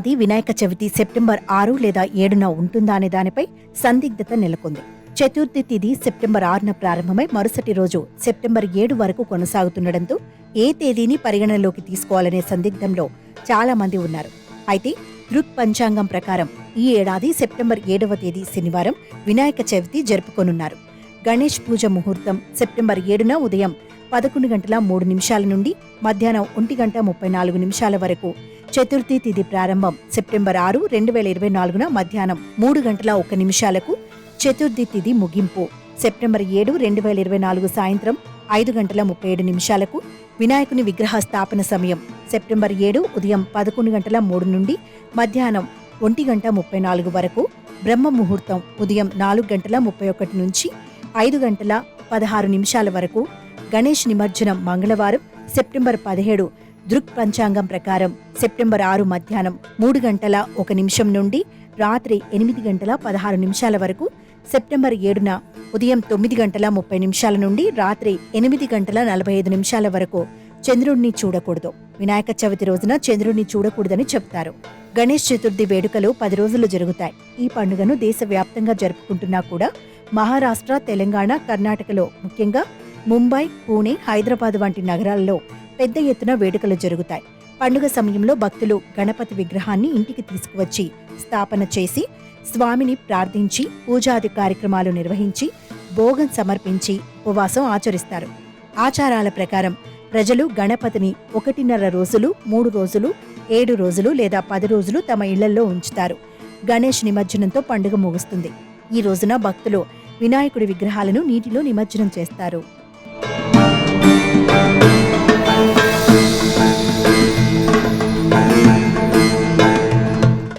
ఏడాది వినాయక చవితి సెప్టెంబర్ 6 లేదా 7న ఉంటుందా అనే దానిపై సందిగ్ధత నెలకొంది. చతుర్థి తిథి సెప్టెంబర్ 6న ప్రారంభమై మరుసటి రోజు సెప్టెంబర్ 7 వరకు కొనసాగుతుండటంతో ఏ తేదీని పరిగణనలోకి తీసుకోవాలనే సందిగ్ధంలో చాలా మంది ఉన్నారు. అయితే దృక్ పంచాంగం ప్రకారం ఈ ఏడాది సెప్టెంబర్ 7వ తేదీ శనివారం వినాయక చవితి జరుపుకోనున్నారు. గణేష్ పూజ ముహూర్తం సెప్టెంబర్ 7న ఉదయం 11:03 నుండి మధ్యాహ్నం 1:34 వరకు. చతుర్థి తిథి ప్రారంభం సెప్టెంబర్ 6, 2024న మధ్యాహ్నం 3:01 చతుర్థి తిథి ముగింపు సెప్టెంబర్ 7, 2024 సాయంత్రం 5:37 వినాయకుని విగ్రహ స్థాపన సమయం సెప్టెంబర్ 7 ఉదయం 11:03 నుండి మధ్యాహ్నం 1:34 వరకు. బ్రహ్మ ముహూర్తం ఉదయం 4:31 నుంచి 5:16 వరకు. గణేష్ నిమజ్జనం మంగళవారం సెప్టెంబర్ 17 దృక్ పంచాంగం ప్రకారం సెప్టెంబర్ 6 మధ్యాహ్నం 3:01 నుండి రాత్రి 8:16 వరకు. సెప్టెంబర్ 7న ఉదయం 9:30 నుండి రాత్రి 8:45 వరకు చంద్రుణ్ణి చూడకూడదు. వినాయక చవితి రోజున చంద్రుణ్ణి చూడకూడదని చెప్తారు. గణేష్ చతుర్థి వేడుకలు 10 రోజులు జరుగుతాయి. ఈ పండుగను దేశవ్యాప్తంగా జరుపుకుంటున్నా కూడా మహారాష్ట్ర, తెలంగాణ, కర్ణాటకలో ముఖ్యంగా ముంబై, పూణె, హైదరాబాద్ వంటి నగరాల్లో పెద్ద ఎత్తున వేడుకలు జరుగుతాయి. పండుగ సమయంలో భక్తులు గణపతి విగ్రహాన్ని ఇంటికి తీసుకువచ్చి స్థాపన చేసి స్వామిని ప్రార్థించి పూజాది కార్యక్రమాలు నిర్వహించి భోగం సమర్పించి ఉపవాసం ఆచరిస్తారు. ఆచారాల ప్రకారం ప్రజలు గణపతిని 1.5 రోజులు, 3 రోజులు, 7 రోజులు లేదా 10 రోజులు తమ ఇళ్లలో ఉంచుతారు. గణేష్ నిమజ్జనంతో పండుగ ముగుస్తుంది. ఈ రోజున భక్తులు వినాయకుడి విగ్రహాలను నీటిలో నిమజ్జనం చేస్తారు.